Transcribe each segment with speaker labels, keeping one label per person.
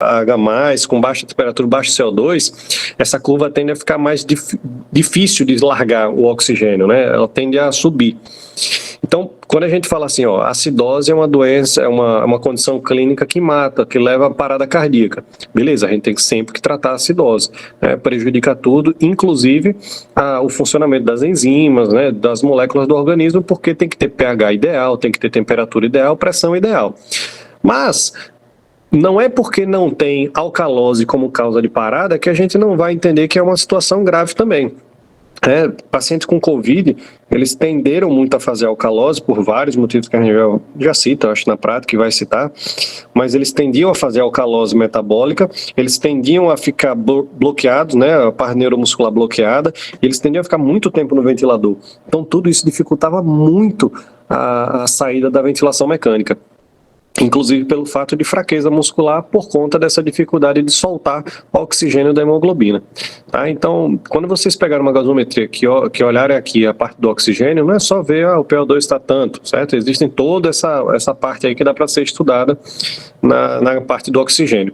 Speaker 1: H+, com baixa temperatura, baixo CO2, essa curva tende a ficar mais difícil de largar o oxigênio, né? Ela tende a subir. Então, quando a gente fala assim, ó, acidose é uma doença, é uma condição clínica que mata, que leva à parada cardíaca. Beleza, a gente tem sempre que tratar a acidose, né? Prejudica tudo, inclusive o funcionamento das enzimas, né, das moléculas do organismo, porque tem que ter pH ideal, tem que ter temperatura ideal, pressão ideal. Mas não é porque não tem alcalose como causa de parada que a gente não vai entender que é uma situação grave também. Pacientes com Covid, eles tenderam muito a fazer alcalose por vários motivos que a gente já cita, acho na prática que vai citar, mas eles tendiam a fazer alcalose metabólica, eles tendiam a ficar bloqueados, né, a parte neuromuscular bloqueada, e eles tendiam a ficar muito tempo no ventilador. Então tudo isso dificultava muito a saída da ventilação mecânica. Inclusive pelo fato de fraqueza muscular por conta dessa dificuldade de soltar o oxigênio da hemoglobina. Tá? Então, quando vocês pegarem uma gasometria que olharem aqui a parte do oxigênio, não é só ver o PO2 está tanto, certo? Existem toda essa parte aí que dá para ser estudada na parte do oxigênio.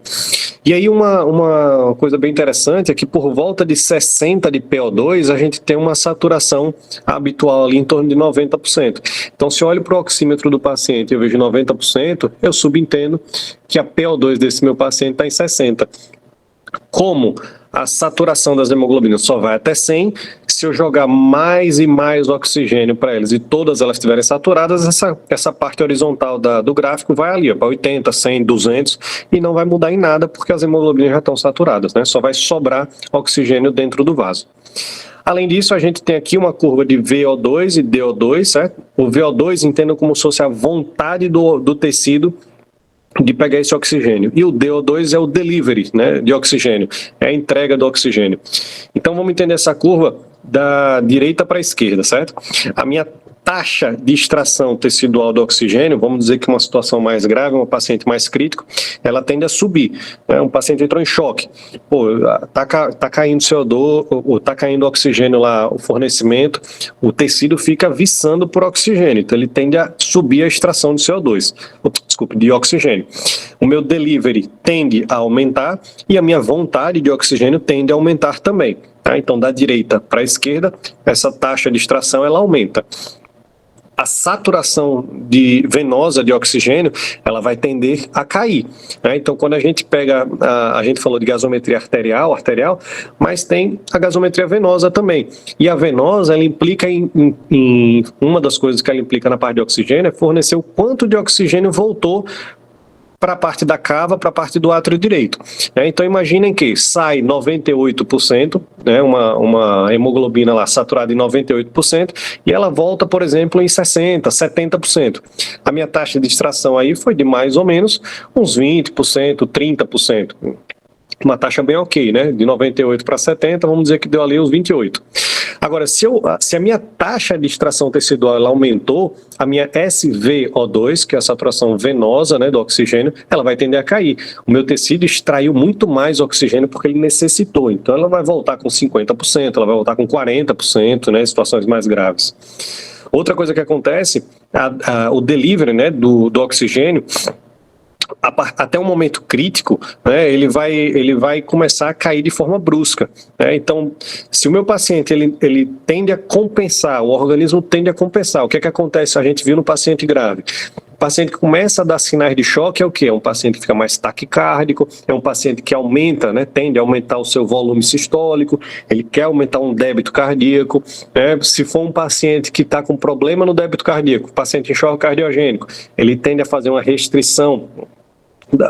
Speaker 1: E aí uma coisa bem interessante é que por volta de 60 de PO2 a gente tem uma saturação habitual ali em torno de 90%. Então se eu olho para o oxímetro do paciente e eu vejo 90%, eu subentendo que a PO2 desse meu paciente está em 60%. Como a saturação das hemoglobinas só vai até 100, se eu jogar mais e mais oxigênio para eles e todas elas estiverem saturadas, essa parte horizontal do gráfico vai ali para 80, 100, 200 e não vai mudar em nada porque as hemoglobinas já estão saturadas, né? Só vai sobrar oxigênio dentro do vaso. Além disso, a gente tem aqui uma curva de VO2 e DO2, certo? O VO2 entenda como se fosse a vontade do tecido de pegar esse oxigênio. E o DO2 é o delivery, né, de oxigênio, é a entrega do oxigênio. Então vamos entender essa curva da direita para a esquerda, certo? A minha taxa de extração tecidual do oxigênio, vamos dizer que uma situação mais grave, um paciente mais crítico, ela tende a subir, né? Um paciente entrou em choque, tá caindo CO2, ou tá caindo oxigênio lá, o fornecimento, o tecido fica viçando por oxigênio, então ele tende a subir a extração de CO2, de oxigênio. O meu delivery tende a aumentar e a minha vontade de oxigênio tende a aumentar também. Tá? Então, da direita para a esquerda, essa taxa de extração ela aumenta. A saturação venosa de oxigênio, ela vai tender a cair, né? Então, quando a gente pega, a gente falou de gasometria arterial, mas tem a gasometria venosa também. E a venosa, ela implica em uma das coisas que ela implica na parte de oxigênio é fornecer o quanto de oxigênio voltou para a parte da cava, para a parte do átrio direito. Então imaginem que sai 98%, né, uma hemoglobina lá saturada em 98%, e ela volta, por exemplo, em 60%, 70%. A minha taxa de extração aí foi de mais ou menos uns 20%, 30%. Uma taxa bem ok, né? De 98 para 70, vamos dizer que deu ali uns 28. Agora, se a minha taxa de extração tecidual ela aumentou, a minha SVO2, que é a saturação venosa, né, do oxigênio, ela vai tender a cair. O meu tecido extraiu muito mais oxigênio porque ele necessitou. Então, ela vai voltar com 50%, ela vai voltar com 40%, né, em situações mais graves. Outra coisa que acontece, o delivery, né, do oxigênio, até um momento crítico, né, ele vai começar a cair de forma brusca, né? Então, se o meu paciente ele tende a compensar, o organismo tende a compensar, o que é que acontece? A gente viu no paciente grave. O paciente que começa a dar sinais de choque é o quê? É um paciente que fica mais taquicárdico, é um paciente que aumenta, né, tende a aumentar o seu volume sistólico, ele quer aumentar um débito cardíaco, né? Se for um paciente que está com problema no débito cardíaco, paciente em choque cardiogênico, ele tende a fazer uma restrição,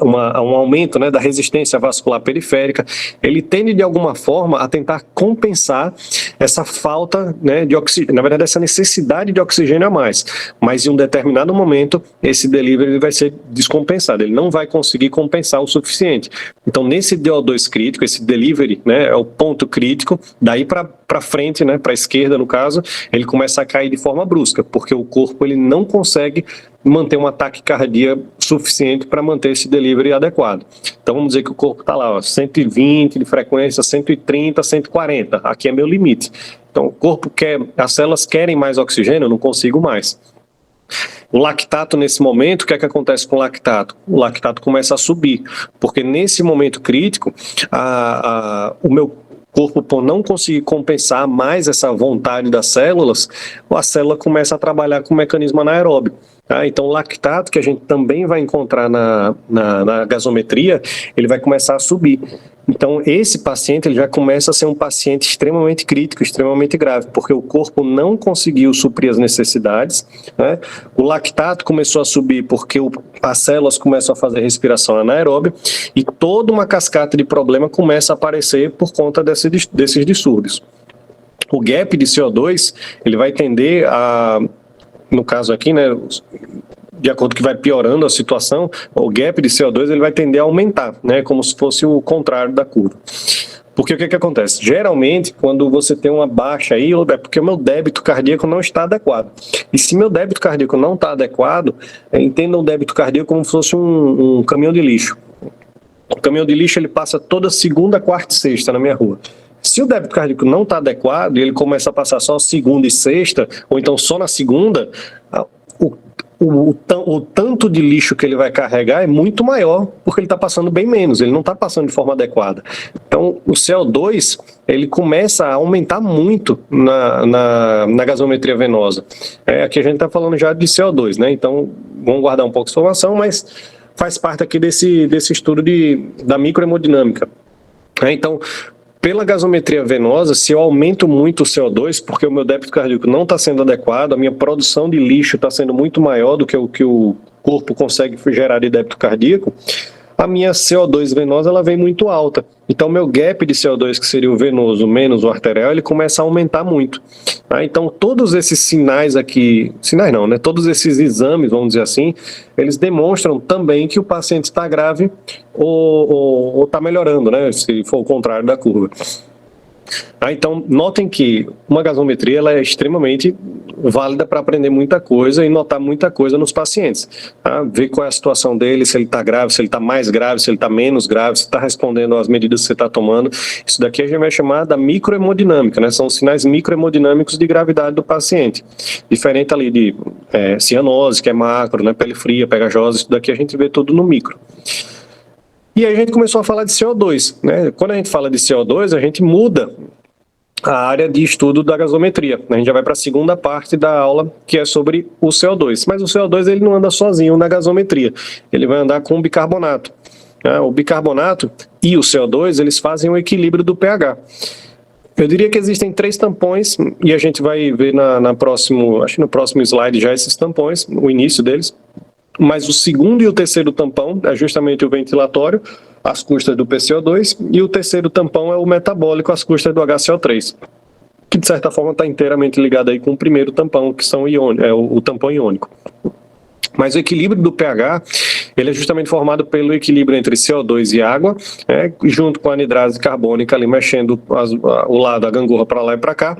Speaker 1: um aumento, né, da resistência vascular periférica, ele tende de alguma forma a tentar compensar essa falta, né, de oxigênio, na verdade essa necessidade de oxigênio a mais, mas em um determinado momento esse delivery vai ser descompensado, ele não vai conseguir compensar o suficiente. Então nesse DO2 crítico, esse delivery, né, é o ponto crítico, daí para frente, né, para a esquerda no caso, ele começa a cair de forma brusca, porque o corpo ele não consegue manter uma taquicardia suficiente para manter esse delivery adequado. Então vamos dizer que o corpo está lá, 120 de frequência, 130, 140, aqui é meu limite. Então o corpo quer, as células querem mais oxigênio, eu não consigo mais. O lactato, nesse momento, o que é que acontece com o lactato? O lactato começa a subir, porque nesse momento crítico, o meu corpo, por não conseguir compensar mais essa vontade das células, a célula começa a trabalhar com o mecanismo anaeróbio. Tá? Então, o lactato, que a gente também vai encontrar na gasometria, ele vai começar a subir. Então, esse paciente ele já começa a ser um paciente extremamente crítico, extremamente grave, porque o corpo não conseguiu suprir as necessidades, né? O lactato começou a subir porque as células começam a fazer respiração anaeróbia e toda uma cascata de problema começa a aparecer por conta desses distúrbios. O gap de CO2, ele vai tender a, no caso aqui, né, de acordo com que vai piorando a situação, o gap de CO2 ele vai tender a aumentar, né, como se fosse o contrário da curva. Porque o que acontece? Geralmente, quando você tem uma baixa aí, é porque o meu débito cardíaco não está adequado. E se meu débito cardíaco não está adequado, entenda o débito cardíaco como se fosse um caminhão de lixo. O caminhão de lixo ele passa toda segunda, quarta e sexta na minha rua. Se o débito cardíaco não está adequado e ele começa a passar só segunda e sexta, ou então só na segunda, o tanto de lixo que ele vai carregar é muito maior, porque ele está passando bem menos, ele não está passando de forma adequada. Então, o CO2, ele começa a aumentar muito na gasometria venosa. Aqui a gente está falando já de CO2, né? Então, vamos guardar um pouco de informação, mas faz parte aqui desse estudo da microhemodinâmica. Então, pela gasometria venosa, se eu aumento muito o CO2, porque o meu débito cardíaco não está sendo adequado, a minha produção de lixo está sendo muito maior do que o corpo consegue gerar de débito cardíaco, a minha CO2 venosa ela vem muito alta. Então, meu gap de CO2, que seria o venoso menos o arterial, ele começa a aumentar muito. Tá? Então, todos esses sinais aqui, sinais não, né? Todos esses exames, vamos dizer assim, eles demonstram também que o paciente está grave ou está melhorando, né? Se for o contrário da curva. Então, notem que uma gasometria ela é extremamente válida para aprender muita coisa e notar muita coisa nos pacientes. Tá? Ver qual é a situação dele, se ele está grave, se ele está mais grave, se ele está menos grave, se está respondendo às medidas que você está tomando. Isso daqui a gente vai chamar da microhemodinâmica, né? São os sinais microhemodinâmicos de gravidade do paciente. Diferente ali de cianose, que é macro, né? Pele fria, pegajosa, isso daqui a gente vê tudo no micro. E aí a gente começou a falar de CO2, né? Quando a gente fala de CO2, a gente muda a área de estudo da gasometria. A gente já vai para a segunda parte da aula, que é sobre o CO2. Mas o CO2 ele não anda sozinho na gasometria, ele vai andar com o bicarbonato. O bicarbonato e o CO2, eles fazem o equilíbrio do pH. Eu diria que existem 3 tampões, e a gente vai ver acho que no próximo slide já esses tampões, o início deles. Mas o segundo e o terceiro tampão é justamente o ventilatório, às custas do PCO2, e o terceiro tampão é o metabólico, às custas do HCO3, que de certa forma está inteiramente ligado aí com o primeiro tampão, que são o tampão iônico. Mas o equilíbrio do pH, ele é justamente formado pelo equilíbrio entre CO2 e água, junto com a anidrase carbônica ali mexendo o lado, a gangorra para lá e para cá,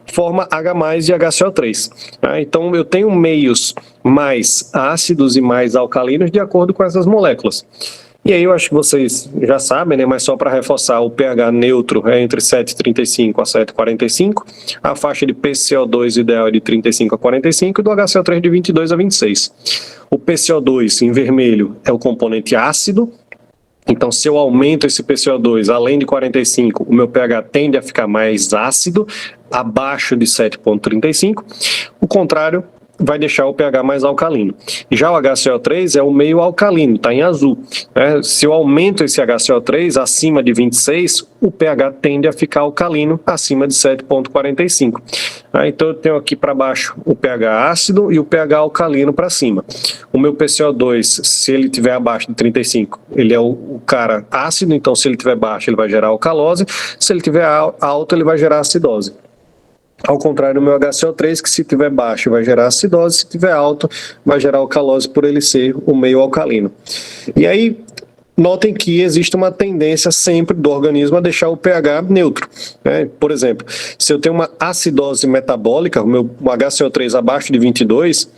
Speaker 1: forma H+, e HCO3. Então eu tenho meios mais ácidos e mais alcalinos de acordo com essas moléculas. E aí eu acho que vocês já sabem, né, mas só para reforçar, o pH neutro é entre 7,35 a 7,45, a faixa de PCO2 ideal é de 35 a 45 e do HCO3 de 22 a 26. O PCO2 em vermelho é o componente ácido, então se eu aumento esse PCO2 além de 45, o meu pH tende a ficar mais ácido, abaixo de 7,35, o contrário vai deixar o pH mais alcalino. Já o HCO3 é o meio alcalino, está em azul. Se eu aumento esse HCO3 acima de 26, o pH tende a ficar alcalino acima de 7,45. Então eu tenho aqui para baixo o pH ácido e o pH alcalino para cima. O meu PCO2, se ele estiver abaixo de 35, ele é o cara ácido, então se ele estiver baixo ele vai gerar alcalose, se ele estiver alto ele vai gerar acidose. Ao contrário do meu HCO3, que se tiver baixo vai gerar acidose, se tiver alto vai gerar alcalose por ele ser o meio alcalino. E aí, notem que existe uma tendência sempre do organismo a deixar o pH neutro. Por exemplo, se eu tenho uma acidose metabólica, o meu HCO3 abaixo de 22,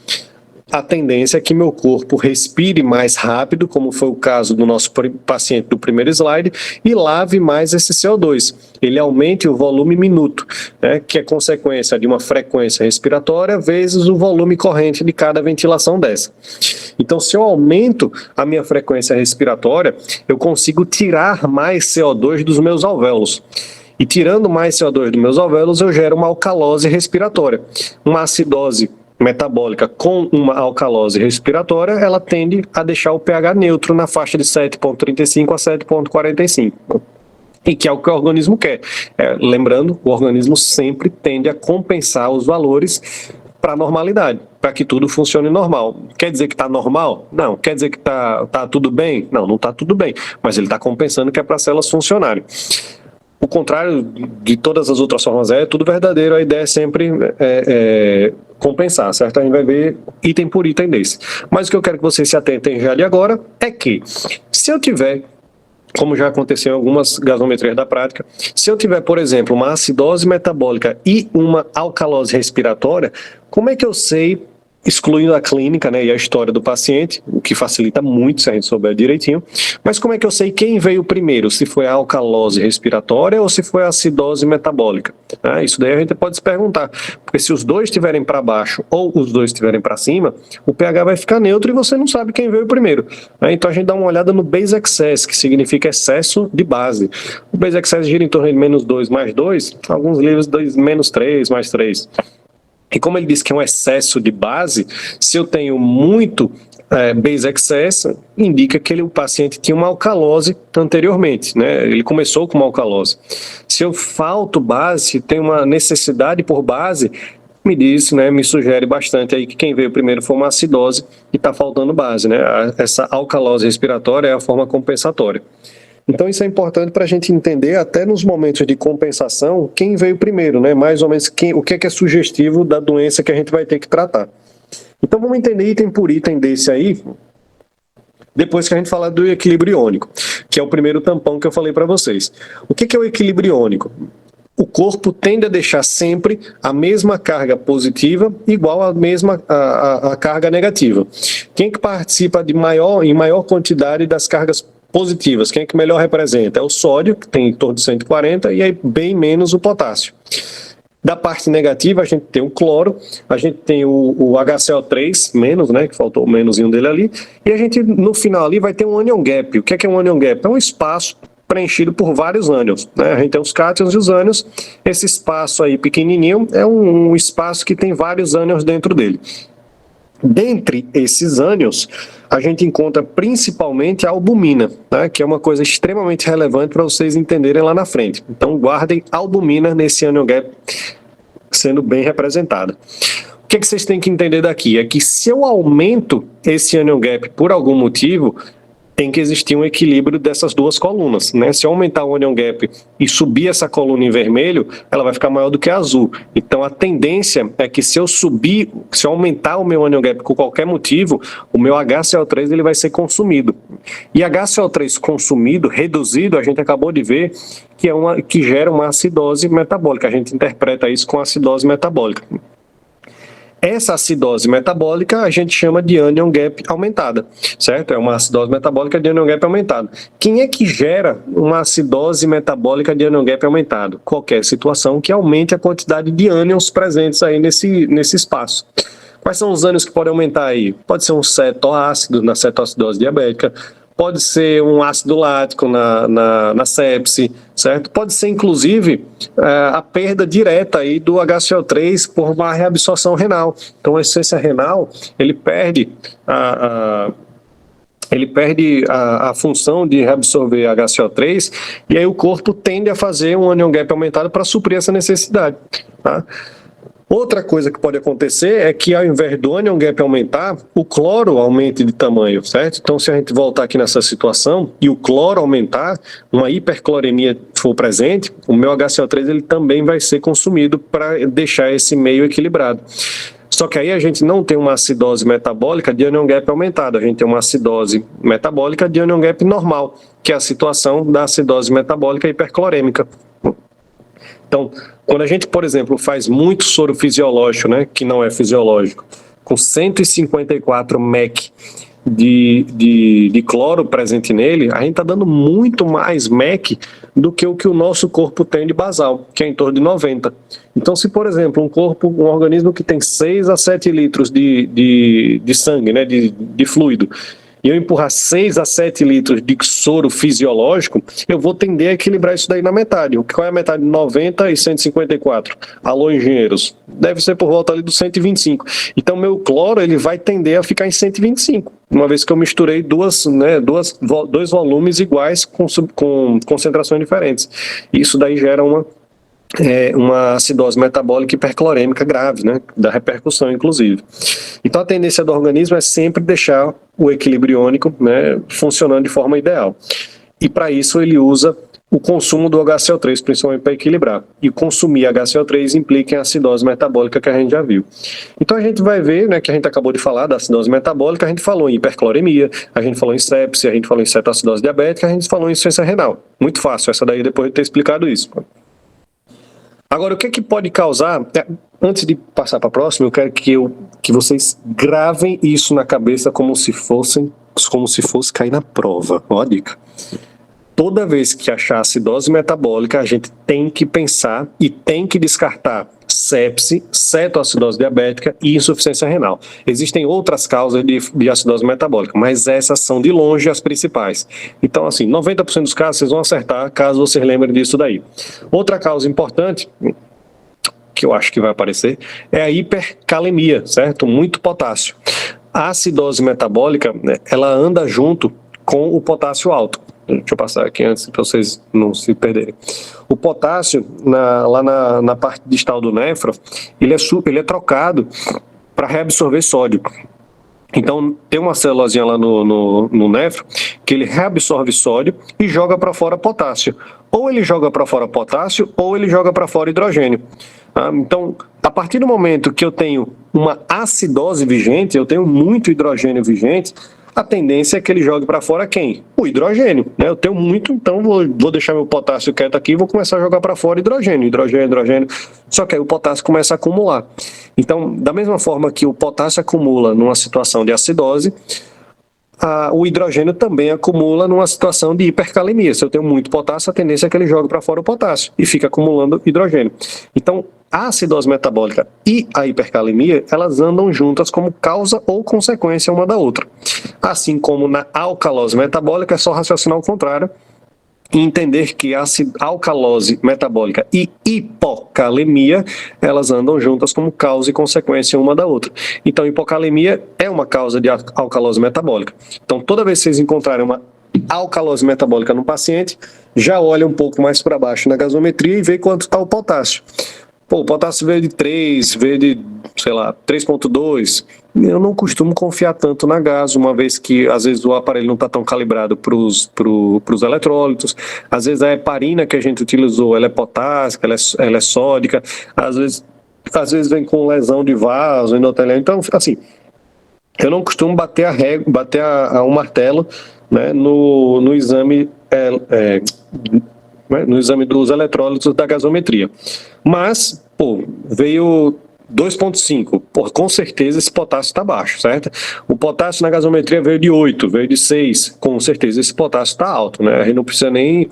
Speaker 1: a tendência é que meu corpo respire mais rápido, como foi o caso do nosso paciente do primeiro slide, e lave mais esse CO2. Ele aumente o volume minuto, né, que é consequência de uma frequência respiratória vezes o volume corrente de cada ventilação dessa. Então, se eu aumento a minha frequência respiratória, eu consigo tirar mais CO2 dos meus alvéolos. E tirando mais CO2 dos meus alvéolos, eu gero uma alcalose respiratória. Uma acidose metabólica com uma alcalose respiratória, ela tende a deixar o pH neutro na faixa de 7,35 a 7,45. E que é o que o organismo quer. Lembrando, o organismo sempre tende a compensar os valores para a normalidade, para que tudo funcione normal. Quer dizer que está normal? Não. Quer dizer que tá tudo bem? Não, não está tudo bem. Mas ele está compensando que é para as células funcionarem. O contrário de todas as outras formas é tudo verdadeiro, a ideia é sempre compensar, certo? A gente vai ver item por item desse. Mas o que eu quero que vocês se atentem já de agora é que, se eu tiver, como já aconteceu em algumas gasometrias da prática, se eu tiver, por exemplo, uma acidose metabólica e uma alcalose respiratória, como é que eu sei, excluindo a clínica, né, e a história do paciente, o que facilita muito se a gente souber direitinho, mas como é que eu sei quem veio primeiro, se foi a alcalose respiratória ou se foi a acidose metabólica? Isso daí a gente pode se perguntar, porque se os dois estiverem para baixo ou os dois estiverem para cima, o pH vai ficar neutro e você não sabe quem veio primeiro. Então a gente dá uma olhada no base excess, que significa excesso de base. O base excess gira em torno de -2 mais 2, alguns livros -3 mais 3. E como ele diz que é um excesso de base, se eu tenho muito base excess, indica que o paciente tinha uma alcalose anteriormente, né? Ele começou com uma alcalose. Se eu falto base, se tem uma necessidade por base, me sugere bastante aí que quem veio primeiro foi uma acidose e está faltando base, né? Essa alcalose respiratória é a forma compensatória. Então isso é importante para a gente entender até nos momentos de compensação quem veio primeiro, né? Mais ou menos o que é sugestivo da doença que a gente vai ter que tratar. Então vamos entender item por item desse aí, depois que a gente falar do equilíbrio iônico, que é o primeiro tampão que eu falei para vocês. O que é o equilíbrio iônico? O corpo tende a deixar sempre a mesma carga positiva igual à mesma a carga negativa. Quem que participa em maior quantidade das cargas positivas? Quem é que melhor representa? É o sódio, que tem em torno de 140, e aí bem menos o potássio. Da parte negativa, a gente tem o cloro, a gente tem o HCO3, menos, né, que faltou o menusinho dele ali, e a gente, no final ali, vai ter um anion gap. O que é um anion gap? É um espaço preenchido por vários ânions, né? A gente tem os cátions e os ânions. Esse espaço aí pequenininho é um espaço que tem vários ânions dentro dele. Dentre esses ânions, a gente encontra principalmente a albumina, né, que é uma coisa extremamente relevante para vocês entenderem lá na frente. Então guardem albumina nesse anion gap sendo bem representada. O que vocês têm que entender daqui? É que se eu aumento esse anion gap por algum motivo, tem que existir um equilíbrio dessas duas colunas, né? Se eu aumentar o anion gap e subir essa coluna em vermelho, ela vai ficar maior do que a azul. Então a tendência é que se eu aumentar o meu anion gap por qualquer motivo, o meu HCO3 ele vai ser consumido. E HCO3 consumido, reduzido, a gente acabou de ver que gera uma acidose metabólica. A gente interpreta isso com acidose metabólica. Essa acidose metabólica a gente chama de anion gap aumentada, certo? É uma acidose metabólica de anion gap aumentado. Quem é que gera uma acidose metabólica de anion gap aumentado? Qualquer situação que aumente a quantidade de ânions presentes aí nesse espaço. Quais são os ânions que podem aumentar aí? Pode ser um cetoácido na cetoacidose diabética, pode ser um ácido lático na sepse, certo? Pode ser, inclusive, a perda direta aí do HCO3 por uma reabsorção renal. Então, a insuficiência renal, ele perde a função de reabsorver HCO3 e aí o corpo tende a fazer um anion gap aumentado para suprir essa necessidade, tá? Outra coisa que pode acontecer é que ao invés do anion gap aumentar, o cloro aumente de tamanho, certo? Então se a gente voltar aqui nessa situação e o cloro aumentar, uma hipercloremia for presente, o meu HCO3 ele também vai ser consumido para deixar esse meio equilibrado. Só que aí a gente não tem uma acidose metabólica de anion gap aumentado, a gente tem uma acidose metabólica de anion gap normal, que é a situação da acidose metabólica hiperclorêmica. Então, quando a gente, por exemplo, faz muito soro fisiológico, né, que não é fisiológico, com 154 mEq de cloro presente nele, a gente está dando muito mais mEq do que o nosso corpo tem de basal, que é em torno de 90. Então, se, por exemplo, um organismo que tem 6 a 7 litros de sangue, né, de fluido, e eu empurrar 6 a 7 litros de soro fisiológico, eu vou tender a equilibrar isso daí na metade. Qual é a metade? 90 e 154. Alô, engenheiros. Deve ser por volta ali dos 125. Então, meu cloro ele vai tender a ficar em 125, uma vez que eu misturei dois volumes iguais com concentrações diferentes. Isso daí gera uma acidose metabólica hiperclorêmica grave, né? Da repercussão, inclusive. Então, a tendência do organismo é sempre deixar o equilíbrio iônico, né, funcionando de forma ideal. E, para isso, ele usa o consumo do HCO3, principalmente para equilibrar. E consumir HCO3 implica em acidose metabólica, que a gente já viu. Então, a gente vai ver, né, que a gente acabou de falar da acidose metabólica, a gente falou em hipercloremia, a gente falou em sepse, a gente falou em cetoacidose diabética, a gente falou em insuficiência renal. Muito fácil, essa daí, depois de ter explicado isso. Agora, o que é que pode causar? Antes de passar para a próxima, eu quero que vocês gravem isso na cabeça como se fosse cair na prova. Ó a dica. Toda vez que achar acidose metabólica, a gente tem que pensar e tem que descartar sepse, cetoacidose diabética e insuficiência renal. Existem outras causas de acidose metabólica, mas essas são de longe as principais. Então, assim, 90% dos casos vocês vão acertar, caso vocês lembrem disso daí. Outra causa importante, que eu acho que vai aparecer, é a hipercalemia, certo? Muito potássio. A acidose metabólica, né, ela anda junto com o potássio alto. Deixa eu passar aqui antes para vocês não se perderem. O potássio, lá na parte distal do néfron, ele é trocado para reabsorver sódio. Então, tem uma célulazinha lá no néfron que ele reabsorve sódio e joga para fora potássio. Ou ele joga para fora potássio, ou ele joga para fora hidrogênio. Então, a partir do momento que eu tenho uma acidose vigente, eu tenho muito hidrogênio vigente, a tendência é que ele jogue para fora quem? O hidrogênio, né? Eu tenho muito, então vou deixar meu potássio quieto aqui e vou começar a jogar para fora hidrogênio. Só que aí o potássio começa a acumular. Então, da mesma forma que o potássio acumula numa situação de acidose, o hidrogênio também acumula numa situação de hipercalemia. Se eu tenho muito potássio, a tendência é que ele jogue para fora o potássio e fica acumulando hidrogênio. Então, a acidose metabólica e a hipercalemia, elas andam juntas como causa ou consequência uma da outra. Assim como na alcalose metabólica, é só raciocinar ao contrário e entender que a alcalose metabólica e hipocalemia, elas andam juntas como causa e consequência uma da outra. Então, hipocalemia é uma causa de alcalose metabólica. Então, toda vez que vocês encontrarem uma alcalose metabólica no paciente, já olha um pouco mais para baixo na gasometria e vê quanto está o potássio. Pô, o potássio veio de 3, veio de, 3,2. Eu não costumo confiar tanto na gaso, uma vez que às vezes o aparelho não está tão calibrado para os eletrólitos. Às vezes a heparina que a gente utilizou, ela é potássica, ela é sódica. Às vezes vem com lesão de vaso, endotelial. Então, assim, eu não costumo bater o martelo, né, no exame no exame dos eletrólitos da gasometria. Mas, veio 2,5. Com certeza esse potássio está baixo, certo? O potássio na gasometria veio de 8, veio de 6. Com certeza esse potássio está alto, né? A gente não precisa nem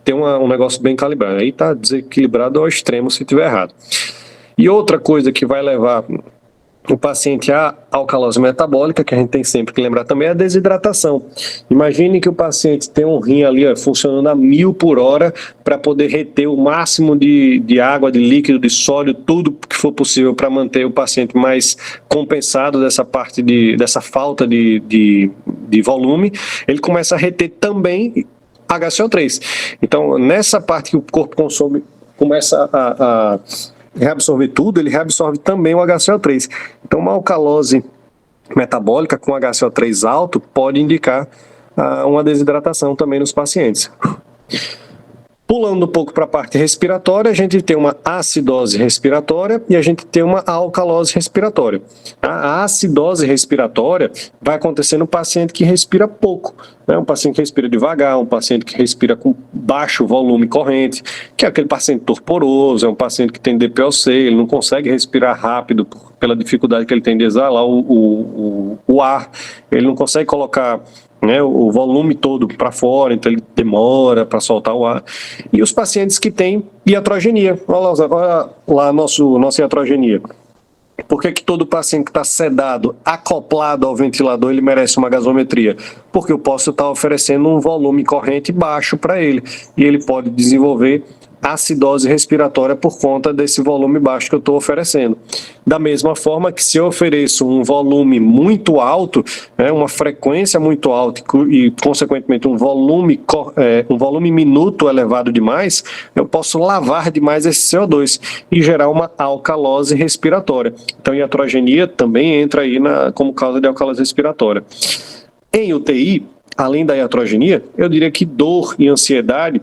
Speaker 1: ter um negócio bem calibrado. Aí está desequilibrado ao extremo se tiver errado. E outra coisa que vai levar o paciente à alcalose metabólica, que a gente tem sempre que lembrar também, é a desidratação. Imagine que o paciente tem um rim ali funcionando a 1000 por hora para poder reter o máximo de água, de líquido, de sódio, tudo que for possível para manter o paciente mais compensado dessa falta de volume. Ele começa a reter também HCO3. Então, nessa parte que o corpo consome, começa a reabsorver tudo, ele reabsorve também o HCO3. Então, uma alcalose metabólica com HCO3 alto pode indicar uma desidratação também nos pacientes. Pulando um pouco para a parte respiratória, a gente tem uma acidose respiratória e a gente tem uma alcalose respiratória. A acidose respiratória vai acontecer no paciente que respira pouco, né? Um paciente que respira devagar, um paciente que respira com baixo volume corrente, que é aquele paciente torporoso, é um paciente que tem DPOC, ele não consegue respirar rápido pela dificuldade que ele tem de exalar o ar, ele não consegue colocar, né, o volume todo para fora, então ele demora para soltar o ar. E os pacientes que têm iatrogenia, olha lá nossa iatrogenia. Por que todo paciente que está sedado, acoplado ao ventilador, ele merece uma gasometria? Porque eu posso estar oferecendo um volume corrente baixo para ele, e ele pode desenvolver acidose respiratória por conta desse volume baixo que eu estou oferecendo. Da mesma forma que se eu ofereço um volume muito alto, né, uma frequência muito alta e consequentemente um volume minuto elevado demais, eu posso lavar demais esse CO2 e gerar uma alcalose respiratória. Então, iatrogenia também entra aí como causa de alcalose respiratória. Em UTI, além da iatrogenia, eu diria que dor e ansiedade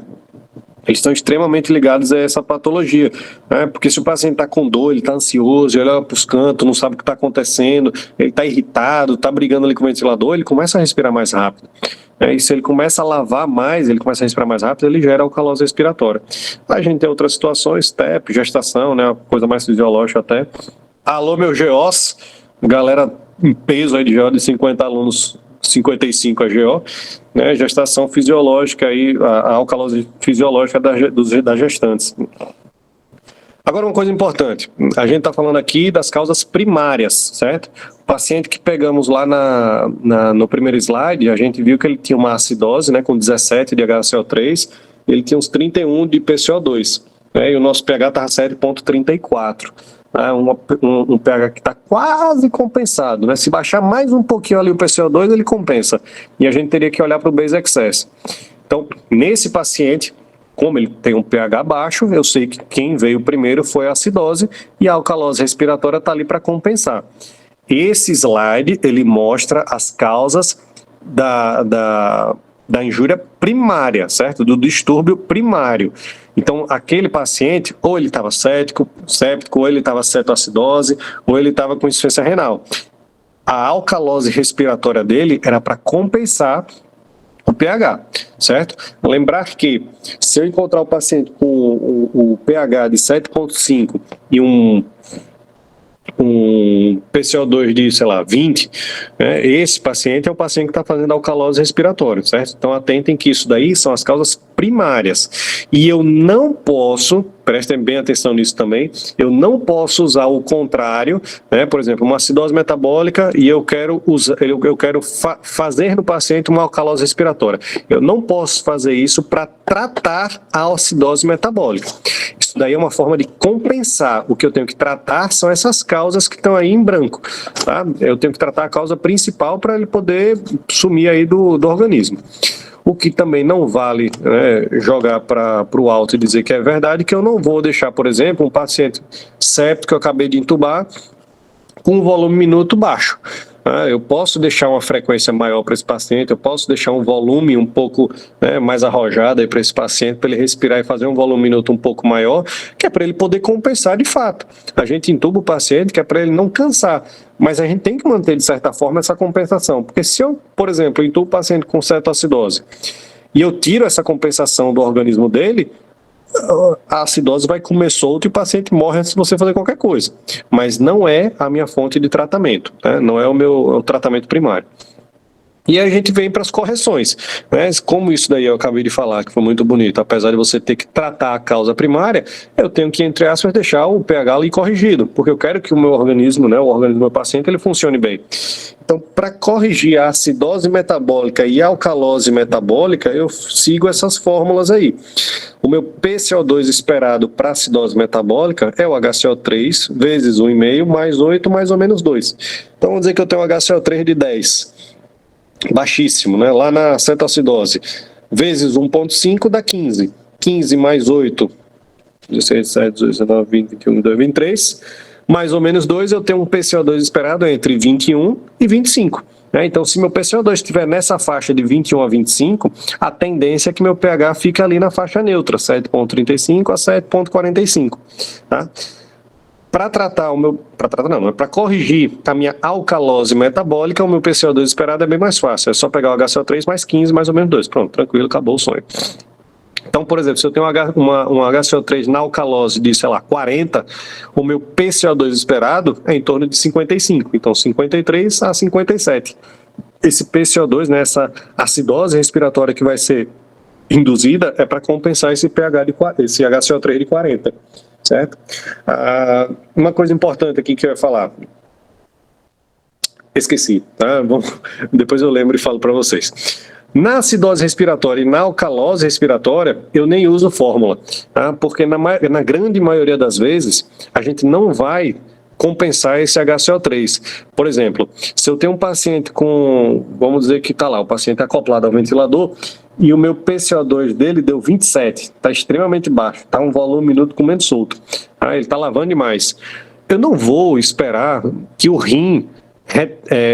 Speaker 1: eles estão extremamente ligados a essa patologia, né? Porque se o paciente está com dor, ele está ansioso, ele olha para os cantos, não sabe o que está acontecendo, ele está irritado, está brigando ali com o ventilador, ele começa a respirar mais rápido. E se ele começa a lavar mais, ele começa a respirar mais rápido, ele gera alcalose respiratória. A gente tem outras situações, TEP, gestação, né? Uma coisa mais fisiológica até. Alô, meu GOs, galera em peso aí de GO de 50 alunos, 55 a GO, né, gestação fisiológica, aí, a alcalose fisiológica das gestantes. Agora, uma coisa importante, a gente está falando aqui das causas primárias, certo? O paciente que pegamos lá no primeiro slide, a gente viu que ele tinha uma acidose, né, com 17 de HCO3, ele tinha uns 31 de PCO2, né, e o nosso pH estava 7,34. Um pH que está quase compensado, né? Se baixar mais um pouquinho ali o PCO2, ele compensa. E a gente teria que olhar para o base excess. Então, nesse paciente, como ele tem um pH baixo, eu sei que quem veio primeiro foi a acidose e a alcalose respiratória está ali para compensar. Esse slide, ele mostra as causas da injúria primária, certo? Do distúrbio primário. Então, aquele paciente, ou ele estava séptico, ou ele estava cetoacidose, ou ele estava com insuficiência renal. A alcalose respiratória dele era para compensar o pH, certo? Lembrar que se eu encontrar o paciente com o pH de 7,5 e um PCO2 de, sei lá, 20, né, esse paciente é o paciente que está fazendo alcalose respiratória, certo? Então, atentem que isso daí são as causas primárias. E eu não posso, prestem bem atenção nisso também, eu não posso usar o contrário, né? Por exemplo, uma acidose metabólica e eu quero fazer no paciente uma alcalose respiratória. Eu não posso fazer isso para tratar a acidose metabólica. Isso daí é uma forma de compensar. O que eu tenho que tratar são essas causas que estão aí em branco, tá? Eu tenho que tratar a causa principal para ele poder sumir aí do organismo. O que também não vale, né, jogar para o alto e dizer que é verdade, que eu não vou deixar, por exemplo, um paciente séptico que eu acabei de intubar com um volume minuto baixo. Eu posso deixar uma frequência maior para esse paciente, eu posso deixar um volume um pouco, né, mais arrojado para esse paciente, para ele respirar e fazer um volume minuto um pouco maior, que é para ele poder compensar de fato. A gente intuba o paciente que é para ele não cansar, mas a gente tem que manter de certa forma essa compensação, porque se eu, por exemplo, intubo o paciente com cetoacidose e eu tiro essa compensação do organismo dele, a acidose vai comer solto e o paciente morre antes de você fazer qualquer coisa. Mas não é a minha fonte de tratamento, né? Não é o tratamento primário. E a gente vem para as correções, né? Como isso daí eu acabei de falar, que foi muito bonito, apesar de você ter que tratar a causa primária, eu tenho que, entre aspas, deixar o pH ali corrigido, porque eu quero que o meu organismo, né, o organismo do meu paciente, ele funcione bem. Então, para corrigir a acidose metabólica e a alcalose metabólica, eu sigo essas fórmulas aí. O meu PCO2 esperado para acidose metabólica é o HCO3 vezes 1,5 mais 8 mais ou menos 2. Então, vamos dizer que eu tenho um HCO3 de 10. Baixíssimo, né? Lá na cetoacidose, vezes 1,5 dá 15. 15 mais 8, 16, 17, 18, 19, 20, 21, 22, 23. Mais ou menos 2, eu tenho um PCO2 esperado entre 21 e 25. Então, se meu PCO2 estiver nessa faixa de 21 a 25, a tendência é que meu pH fique ali na faixa neutra, 7,35 a 7,45. Tá? Para tratar para corrigir a minha alcalose metabólica, o meu PCO2 esperado é bem mais fácil. É só pegar o HCO3 mais 15, mais ou menos 2. Pronto, tranquilo, acabou o sonho. Então, por exemplo, se eu tenho um HCO3 na alcalose de, sei lá, 40, o meu PCO2 esperado é em torno de 55. Então, 53 a 57. Esse PCO2, né, essa acidose respiratória que vai ser induzida, é para compensar esse esse HCO3 de 40. Certo? Uma coisa importante aqui que eu ia falar. Esqueci, tá? Bom, depois eu lembro e falo para vocês. Na acidose respiratória e na alcalose respiratória, eu nem uso fórmula, tá? Porque na grande maioria das vezes, a gente não vai compensar esse HCO3. Por exemplo, se eu tenho um paciente com, vamos dizer que está lá, o paciente acoplado ao ventilador, e o meu PCO2 dele deu 27, está extremamente baixo, está um volume minuto comendo solto, ele está lavando demais. Eu não vou esperar que o rim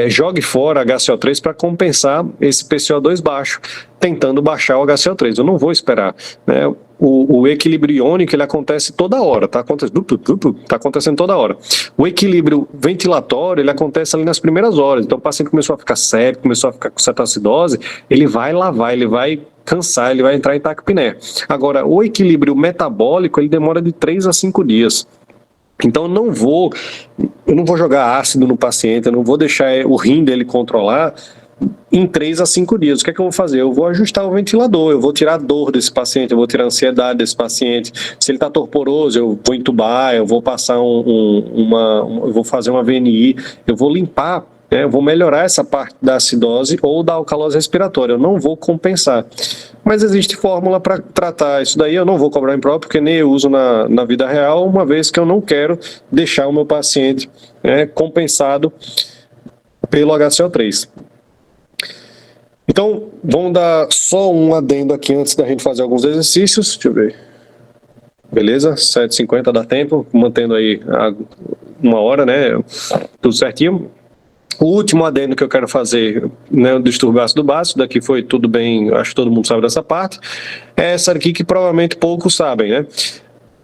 Speaker 1: jogue fora HCO3 para compensar esse PCO2 baixo, tentando baixar o HCO3. Eu não vou esperar, né? O equilíbrio iônico, ele acontece toda hora, tá acontecendo toda hora. O equilíbrio ventilatório, ele acontece ali nas primeiras horas. Então o paciente começou a ficar séptico, começou a ficar com cetoacidose, ele vai lavar, ele vai cansar, ele vai entrar em taquipneia. Agora, o equilíbrio metabólico, ele demora de 3 a 5 dias. Então eu não vou jogar ácido no paciente, eu não vou deixar o rim dele controlar em 3 a 5 dias. O que é que eu vou fazer? Eu vou ajustar o ventilador, eu vou tirar a dor desse paciente, eu vou tirar a ansiedade desse paciente. Se ele está torporoso, eu vou entubar, eu vou passar eu vou fazer uma VNI, eu vou limpar, né? Eu vou melhorar essa parte da acidose ou da alcalose respiratória, eu não vou compensar. Mas existe fórmula para tratar isso daí, eu não vou cobrar em prova, porque nem eu uso na vida real, uma vez que eu não quero deixar o meu paciente, né, compensado pelo HCO3. Então, vamos dar só um adendo aqui antes da gente fazer alguns exercícios. Deixa eu ver. Beleza? 7h50 dá tempo, mantendo aí uma hora, né? Tudo certinho. O último adendo que eu quero fazer, né, o distúrbio ácido básico, daqui foi tudo bem, acho que todo mundo sabe dessa parte, é essa aqui que provavelmente poucos sabem, né?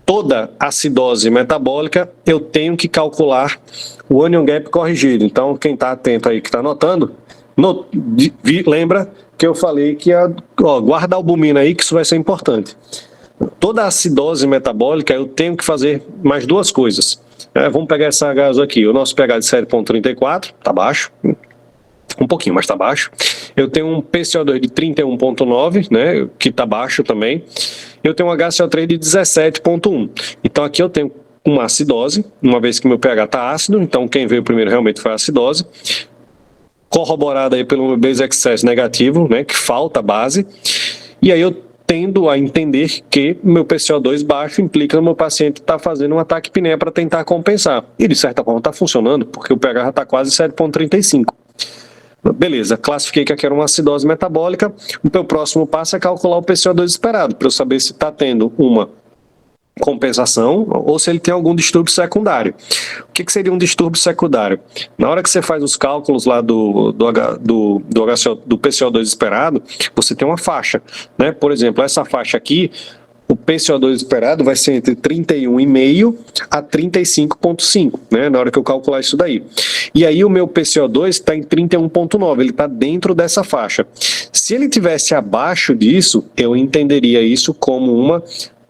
Speaker 1: Toda acidose metabólica, eu tenho que calcular o onion gap corrigido. Então, quem está atento aí, que está anotando, lembra que eu falei que guarda a albumina aí, que isso vai ser importante. Toda acidose metabólica, eu tenho que fazer mais duas coisas. Vamos pegar essa gaso aqui, o nosso pH de 7,34, está baixo, um pouquinho, mas está baixo. Eu tenho um PCO2 de 31,9, né, que está baixo também. Eu tenho um HCO3 de 17,1. Então aqui eu tenho uma acidose, uma vez que meu pH está ácido, então quem veio primeiro realmente foi a acidose, corroborada aí pelo base excess negativo, né, que falta base, e aí eu tendo a entender que meu PCO2 baixo implica no meu paciente estar fazendo um ataque taquipneia para tentar compensar. E de certa forma está funcionando, porque o pH já está quase 7,35. Beleza, classifiquei que aqui era uma acidose metabólica. O meu próximo passo é calcular o PCO2 esperado, para eu saber se está tendo uma compensação ou se ele tem algum distúrbio secundário. O que seria um distúrbio secundário? Na hora que você faz os cálculos lá do PCO2 esperado, você tem uma faixa, né? Por exemplo, essa faixa aqui, o PCO2 esperado vai ser entre 31,5 a 35,5, né? Na hora que eu calcular isso daí. E aí o meu PCO2 está em 31,9, ele está dentro dessa faixa. Se ele tivesse abaixo disso, eu entenderia isso como uma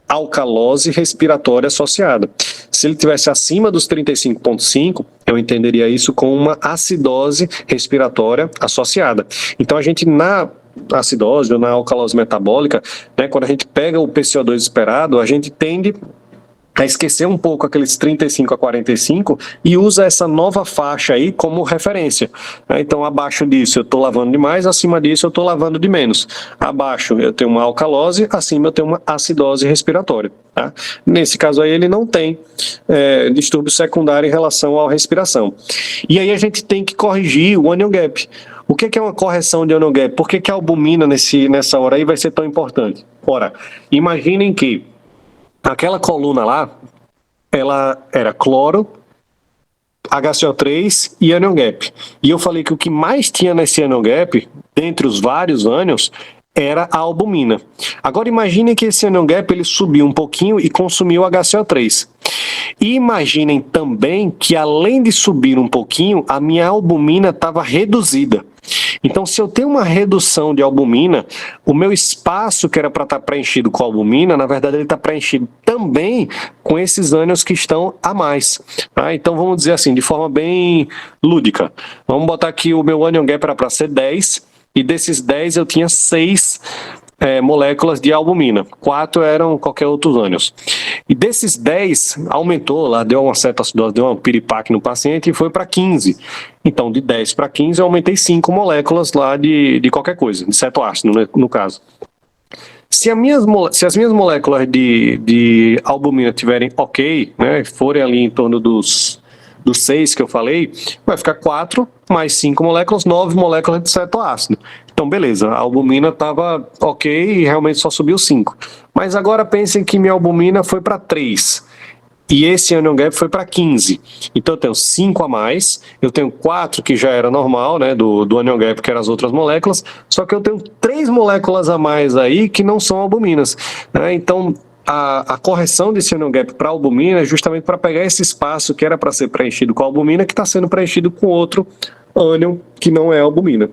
Speaker 1: alcalose respiratória associada. Se ele tivesse acima dos 35,5, eu entenderia isso como uma acidose respiratória associada. Então a gente na acidose ou na alcalose metabólica, né, quando a gente pega o PCO2 esperado, a gente tende a esquecer um pouco aqueles 35 a 45 e usa essa nova faixa aí como referência. Então, abaixo disso eu estou lavando demais, acima disso eu estou lavando de menos. Abaixo eu tenho uma alcalose, acima eu tenho uma acidose respiratória. Tá? Nesse caso aí ele não tem distúrbio secundário em relação à respiração. E aí a gente tem que corrigir o onion gap. O que é uma correção de onion gap? Por que a albumina nessa hora aí vai ser tão importante? Ora, imaginem que aquela coluna lá, ela era cloro, HCO3 e anion gap. E eu falei que o que mais tinha nesse anion gap, dentre os vários ânions, era a albumina. Agora imaginem que esse anion gap ele subiu um pouquinho e consumiu HCO3. E imaginem também que além de subir um pouquinho, a minha albumina estava reduzida. Então, se eu tenho uma redução de albumina, o meu espaço que era para estar preenchido com albumina, na verdade ele está preenchido também com esses ânions que estão a mais. Tá? Então, vamos dizer assim, de forma bem lúdica. Vamos botar aqui o meu anion gap era para ser 10, e desses 10 eu tinha 6 moléculas de albumina. 4 eram qualquer outros ânions. E desses 10, aumentou lá, deu uma certa acidose, deu uma piripaque no paciente e foi para 15. Então, de 10 para 15, eu aumentei 5 moléculas lá de qualquer coisa, de cetoácido, né, no caso. Se as minhas moléculas de albumina tiverem ok, né, forem ali em torno dos 6 que eu falei, vai ficar 4 mais 5 moléculas, 9 moléculas de cetoácido. Então, beleza, a albumina estava ok e realmente só subiu 5. Mas agora pensem que minha albumina foi para 3 e esse anion gap foi para 15. Então, eu tenho 5 a mais, eu tenho 4 que já era normal, né, do anion gap, que eram as outras moléculas, só que eu tenho 3 moléculas a mais aí que não são albuminas. Né? Então, a correção desse anion gap para albumina é justamente para pegar esse espaço que era para ser preenchido com albumina, que está sendo preenchido com outro ânion que não é albumina.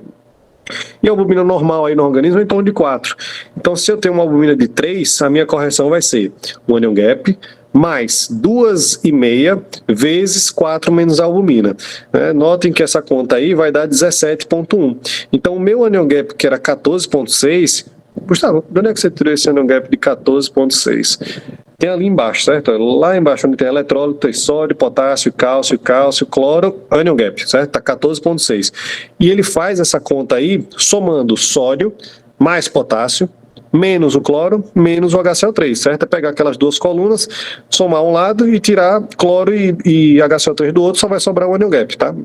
Speaker 1: E a albumina normal aí no organismo é em torno de 4. Então, se eu tenho uma albumina de 3, a minha correção vai ser o anion gap mais 2,5 vezes 4 menos a albumina. Notem que essa conta aí vai dar 17,1. Então, o meu anion gap, que era 14,6, Gustavo, de onde é que você tirou esse anion gap de 14,6? Tem ali embaixo, certo? Lá embaixo onde tem eletrólito, tem sódio, potássio, cálcio, cloro, anion gap, certo? Tá 14,6. E ele faz essa conta aí somando sódio mais potássio, menos o cloro, menos o HCO3, certo? É pegar aquelas duas colunas, somar um lado e tirar cloro e HCO3 do outro, só vai sobrar o anion gap, tá?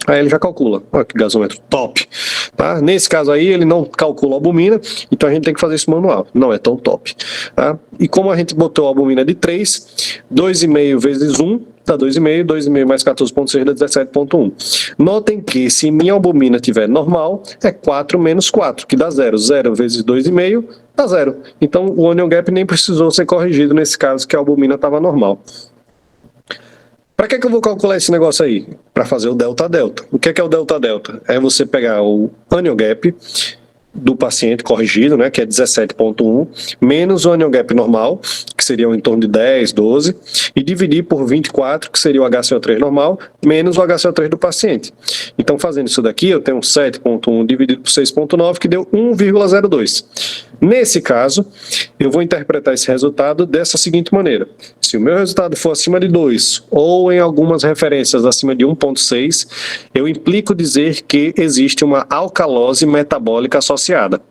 Speaker 1: Aí ele já calcula. Olha que gasômetro top. Tá? Nesse caso aí, ele não calcula a albumina, então a gente tem que fazer isso manual. Não é tão top. Tá? E como a gente botou a albumina de 3, 2,5 vezes 1 dá 2,5, 2,5 mais 14,6 dá 17,1. Notem que se minha albumina estiver normal, é 4 menos 4, que dá 0. 0 vezes 2,5 dá 0. Então o anion gap nem precisou ser corrigido nesse caso, que a albumina estava normal. Para que eu vou calcular esse negócio aí? Para fazer o delta-delta. O que é o delta-delta? É você pegar o anion gap do paciente corrigido, né, que é 17,1, menos o anion gap normal, que seria em torno de 10, 12, e dividir por 24, que seria o HCO3 normal, menos o HCO3 do paciente. Então, fazendo isso daqui, eu tenho 7,1 dividido por 6,9, que deu 1,02. Nesse caso, eu vou interpretar esse resultado dessa seguinte maneira. Se o meu resultado for acima de 2, ou em algumas referências acima de 1,6, eu implico dizer que existe uma alcalose metabólica associada.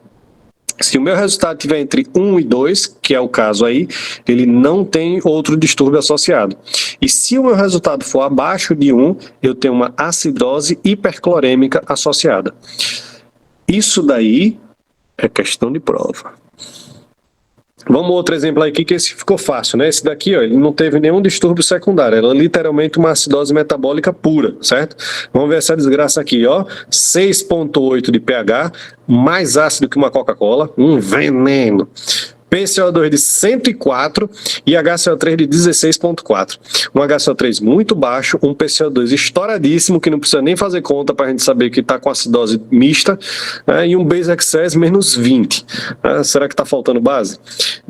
Speaker 1: Se o meu resultado estiver entre 1 e 2, que é o caso aí, ele não tem outro distúrbio associado. E se o meu resultado for abaixo de 1, eu tenho uma acidose hiperclorêmica associada. Isso daí é questão de prova. Vamos outro exemplo aqui, que esse ficou fácil, né? Esse daqui, ó, ele não teve nenhum distúrbio secundário, ela é literalmente uma acidose metabólica pura, certo? Vamos ver essa desgraça aqui, ó, 6,8 de pH, mais ácido que uma Coca-Cola, um veneno. PCO2 de 104 e HCO3 de 16,4. Um HCO3 muito baixo, um PCO2 estouradíssimo, que não precisa nem fazer conta para a gente saber que está com acidose mista, né, e um base excess menos 20. Será que está faltando base?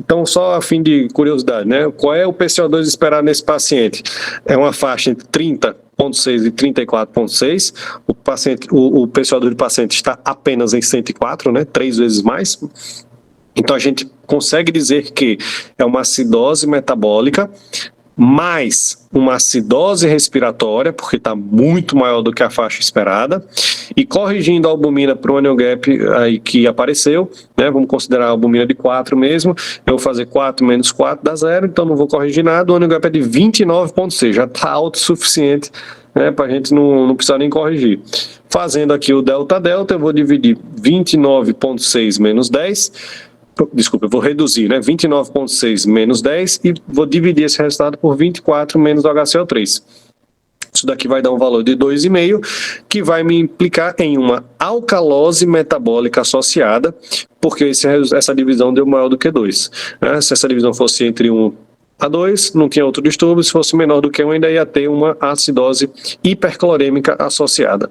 Speaker 1: Então, só a fim de curiosidade, né? Qual é o PCO2 esperado nesse paciente? É uma faixa entre 30,6 e 34,6. O PCO2 do paciente está apenas em 104, né? 3 vezes mais. Então, a gente consegue dizer que é uma acidose metabólica mais uma acidose respiratória, porque está muito maior do que a faixa esperada, e corrigindo a albumina para o anion gap aí que apareceu, né, vamos considerar a albumina de 4 mesmo, eu vou fazer 4 menos 4 dá 0, então não vou corrigir nada, o anion gap é de 29,6, já está alto o suficiente, né, para a gente não precisar nem corrigir. Fazendo aqui o delta-delta, eu vou dividir 29,6 menos 10, desculpa, eu vou reduzir, né? 29,6 menos 10 e vou dividir esse resultado por 24 menos o HCO3. Isso daqui vai dar um valor de 2,5, que vai me implicar em uma alcalose metabólica associada, porque essa divisão deu maior do que 2. Né? Se essa divisão fosse entre 1 a 2, não tinha outro distúrbio. Se fosse menor do que 1, ainda ia ter uma acidose hiperclorêmica associada.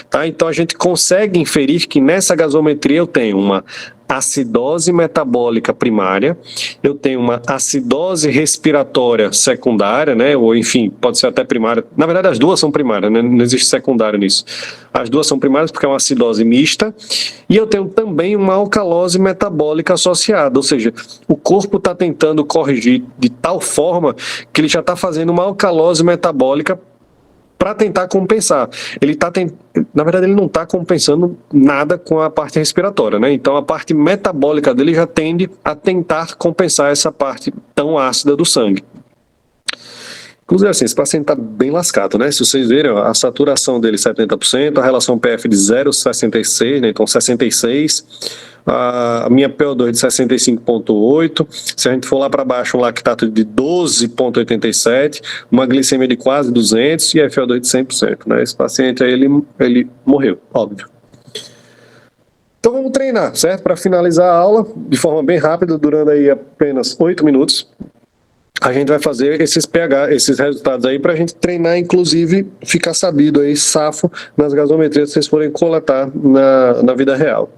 Speaker 1: Tá? Então a gente consegue inferir que nessa gasometria eu tenho uma acidose metabólica primária, eu tenho uma acidose respiratória secundária, né? Ou enfim, pode ser até primária. Na verdade, as duas são primárias, né? Não existe secundário nisso. As duas são primárias porque é uma acidose mista, e eu tenho também uma alcalose metabólica associada, ou seja, o corpo está tentando corrigir de tal forma que ele já está fazendo uma alcalose metabólica para tentar compensar. Na verdade, ele não está compensando nada com a parte respiratória, né? Então, a parte metabólica dele já tende a tentar compensar essa parte tão ácida do sangue. Inclusive, assim, esse paciente está bem lascado, né? Se vocês verem, ó, a saturação dele 70%, a relação PF de 0,66, né? Então 66, a minha PO2 de 65,8, se a gente for lá para baixo, um lactato de 12,87, uma glicemia de quase 200 e FO2 de 100%, né? Esse paciente aí, ele morreu, óbvio. Então vamos treinar, certo? Para finalizar a aula, de forma bem rápida, durando aí apenas 8 minutos, a gente vai fazer esses resultados aí para a gente treinar, inclusive, ficar sabido aí, safo, nas gasometrias que vocês forem coletar na vida real.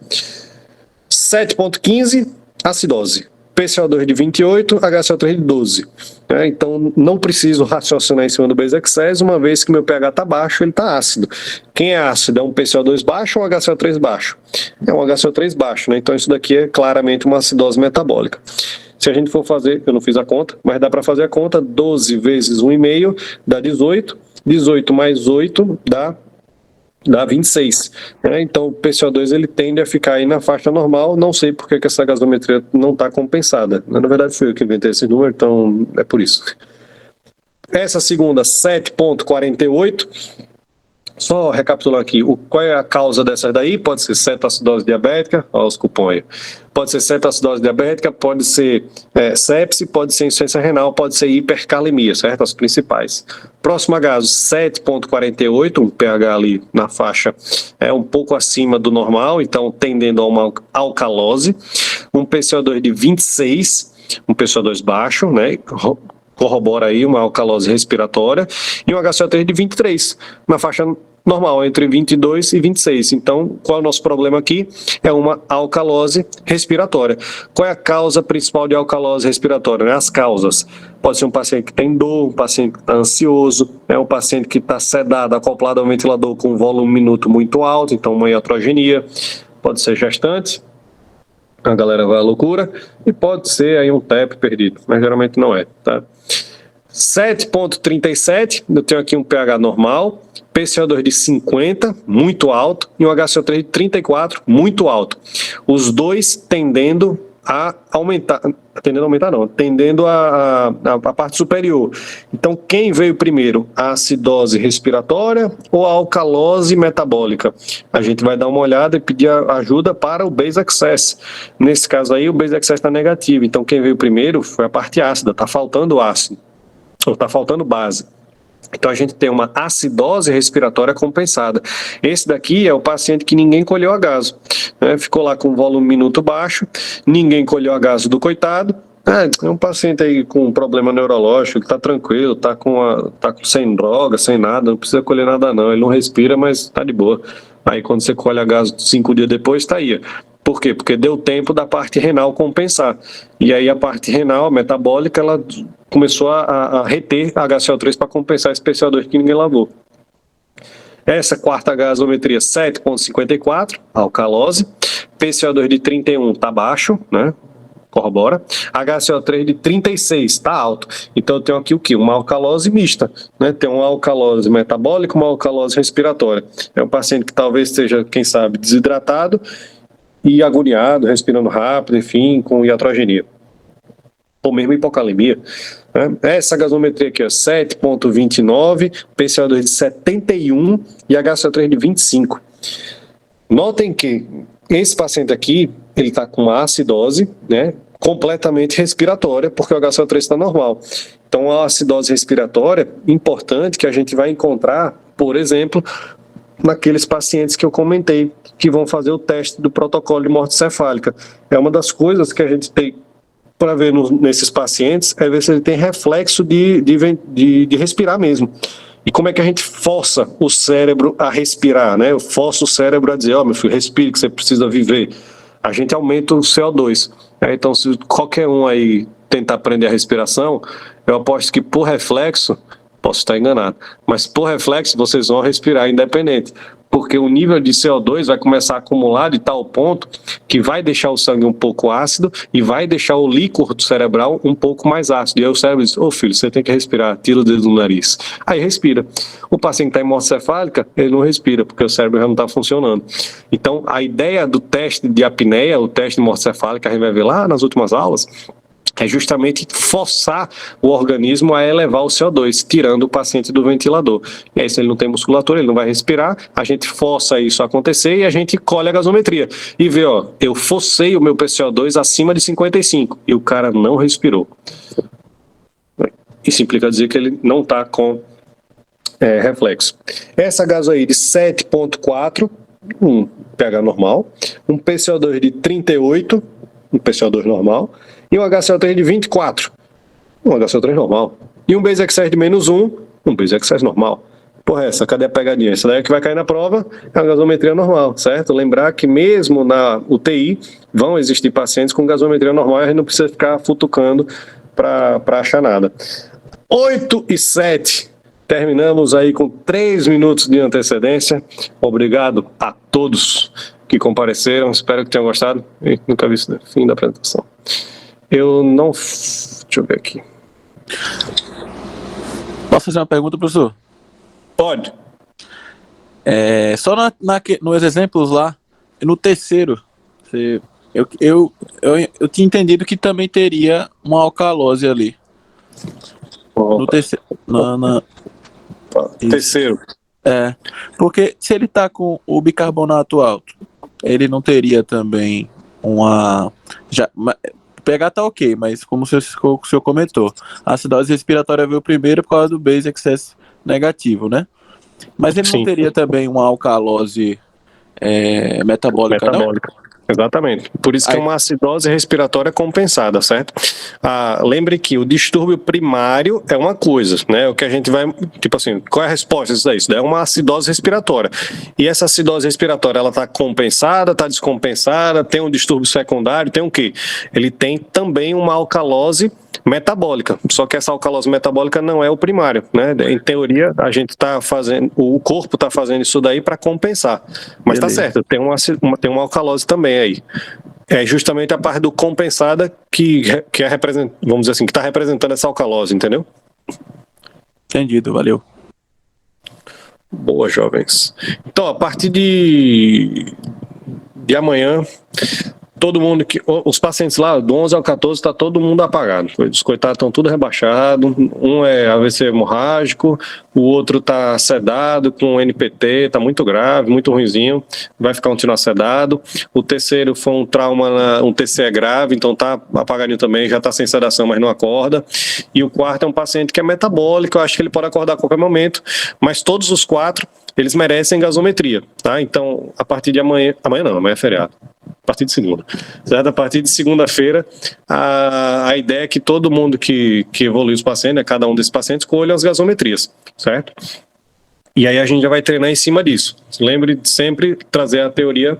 Speaker 1: 7,15, acidose. PCO2 de 28, HCO3 de 12. Então, não preciso raciocinar em cima do base excess, uma vez que meu pH está baixo, ele está ácido. Quem é ácido é um PCO2 baixo ou um HCO3 baixo? É um HCO3 baixo, né? Então, isso daqui é claramente uma acidose metabólica. Se a gente for fazer, eu não fiz a conta, mas dá para fazer a conta, 12 vezes 1,5 dá 18, 18 mais 8 dá 26. Né? Então o PCO2 ele tende a ficar aí na faixa normal, não sei por que essa gasometria não está compensada. Na verdade foi eu que inventei esse número, então é por isso. Essa segunda, 7,48. Só recapitulando aqui, qual é a causa dessa daí? Pode ser cetoacidose diabética, olha os cupons aí. Pode ser cetoacidose diabética, pode ser sepse, pode ser insuficiência renal, pode ser hipercalemia, certo? As principais. Próximo agaso, 7,48, um pH ali na faixa um pouco acima do normal, então tendendo a uma alcalose. Um PCO2 de 26, um PCO2 baixo, né? Corrobora aí uma alcalose respiratória, e um HCO3 de 23, uma faixa normal, entre 22 e 26. Então, qual é o nosso problema aqui? É uma alcalose respiratória. Qual é a causa principal de alcalose respiratória? Né? As causas. Pode ser um paciente que tem dor, um paciente que está ansioso, um paciente que está sedado, acoplado ao ventilador com um volume minuto muito alto, então uma iatrogenia. Pode ser gestante, a galera vai à loucura, e pode ser aí um TEP perdido, mas geralmente não é, tá? 7,37, eu tenho aqui um pH normal, PCO2 de 50, muito alto, e um HCO3 de 34, muito alto. Os dois tendendo a aumentar não, tendendo a parte superior. Então, quem veio primeiro? A acidose respiratória ou a alcalose metabólica? A gente vai dar uma olhada e pedir ajuda para o base excess. Nesse caso aí, o base excess está negativo. Então, quem veio primeiro foi a parte ácida, está faltando ácido, ou está faltando base. Então a gente tem uma acidose respiratória compensada. Esse daqui é o paciente que ninguém colheu agaso, né? Ficou lá com volume minuto baixo, ninguém colheu agaso do coitado. É um paciente aí com problema neurológico, que está tranquilo, tá sem droga, sem nada, não precisa colher nada não, ele não respira, mas está de boa. Aí quando você colhe agaso 5 dias depois, está aí. Por quê? Porque deu tempo da parte renal compensar. E aí a parte renal, metabólica, ela começou a reter HCO3 para compensar esse PCO2 que ninguém lavou. Essa quarta gasometria, 7,54, alcalose. PCO2 de 31 está baixo, né? Corrobora. HCO3 de 36 está alto. Então eu tenho aqui o quê? Uma alcalose mista, né? Tem uma alcalose metabólica, uma alcalose respiratória. É um paciente que talvez esteja, quem sabe, desidratado e agoniado, respirando rápido, enfim, com iatrogenia. Ou mesmo hipocalemia. Né? Essa gasometria aqui, 7,29, PCO2 de 71 e HCO3 de 25. Notem que esse paciente aqui, ele está com uma acidose, né, completamente respiratória, porque o HCO3 está normal. Então, a acidose respiratória, importante que a gente vai encontrar, por exemplo, naqueles pacientes que eu comentei, que vão fazer o teste do protocolo de morte cefálica. É uma das coisas que a gente tem para ver nesses pacientes, é ver se ele tem reflexo de respirar mesmo. E como é que a gente força o cérebro a respirar, né? Eu forço o cérebro a dizer, meu filho, respire que você precisa viver. A gente aumenta o CO2. Então, se qualquer um aí tentar aprender a respiração, eu aposto que por reflexo, posso estar enganado, mas por reflexo vocês vão respirar independente, porque o nível de CO2 vai começar a acumular de tal ponto que vai deixar o sangue um pouco ácido e vai deixar o líquor cerebral um pouco mais ácido. E aí o cérebro diz, filho, você tem que respirar, tira o dedo do nariz. Aí respira. O paciente que está em morte cefálica, ele não respira, porque o cérebro já não está funcionando. Então, a ideia do teste de apneia, o teste de morte cefálica, a gente vai ver lá nas últimas aulas, é justamente forçar o organismo a elevar o CO2, tirando o paciente do ventilador. E aí, se ele não tem musculatura, ele não vai respirar, a gente força isso a acontecer e a gente colhe a gasometria. E vê, eu forcei o meu PCO2 acima de 55 e o cara não respirou. Isso implica dizer que ele não está com reflexo. Essa gasoide 7,4, um pH normal, um PCO2 de 38, um PCO2 normal, e um HCO3 de 24, um HCO3 normal. E um base excess de -1, um base excess normal. Porra, cadê a pegadinha? Essa daí é que vai cair na prova, é a gasometria normal, certo? Lembrar que mesmo na UTI vão existir pacientes com gasometria normal e a gente não precisa ficar futucando para achar nada. 8:07. Terminamos aí com 3 minutos de antecedência. Obrigado a todos que compareceram. Espero que tenham gostado. Nunca vi isso no fim da apresentação. Eu não... Deixa eu ver aqui.
Speaker 2: Posso fazer uma pergunta, professor?
Speaker 1: Pode.
Speaker 2: Só nos exemplos lá, no terceiro, eu tinha entendido que também teria uma alcalose ali. No terceiro.
Speaker 1: Terceiro.
Speaker 2: Porque se ele está com o bicarbonato alto, ele não teria também uma... PH tá ok, mas como o senhor comentou, a acidose respiratória veio primeiro por causa do base excess negativo, né? Mas ele não teria também uma alcalose metabólica, não?
Speaker 1: Exatamente. Por isso que é uma acidose respiratória compensada, certo? Lembre que o distúrbio primário é uma coisa, né? O que a gente vai... Tipo assim, qual é a resposta disso daí? Isso daí é uma acidose respiratória. E essa acidose respiratória, ela está compensada, está descompensada, tem um distúrbio secundário, tem o quê? Ele tem também uma alcalose metabólica, só que essa alcalose metabólica não é o primário, né? Em teoria, a gente está fazendo, o corpo está fazendo isso daí para compensar, mas está certo, tem uma alcalose também aí. É justamente a parte do compensada que vamos dizer assim, que está representando essa alcalose, entendeu?
Speaker 2: Entendido, valeu.
Speaker 1: Boa, jovens. Então, a partir de amanhã, todo mundo os pacientes lá, do 11 ao 14, está todo mundo apagado. Os coitados estão tudo rebaixados. Um é AVC hemorrágico, o outro está sedado com NPT, está muito grave, muito ruinzinho, vai ficar continuar sedado. O terceiro foi um trauma, um TCE grave, então está apagadinho também, já está sem sedação, mas não acorda. E o quarto é um paciente que é metabólico, eu acho que ele pode acordar a qualquer momento, mas todos os 4, eles merecem gasometria, tá? Então, a partir de amanhã não, amanhã é feriado. A partir de segunda, certo? A partir de segunda-feira, a ideia é que todo mundo que evolui os pacientes, né, cada um desses pacientes, colha as gasometrias, certo? E aí a gente já vai treinar em cima disso. Lembre de sempre trazer a teoria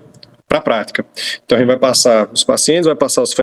Speaker 1: para a prática. Então a gente vai passar os pacientes, vai passar os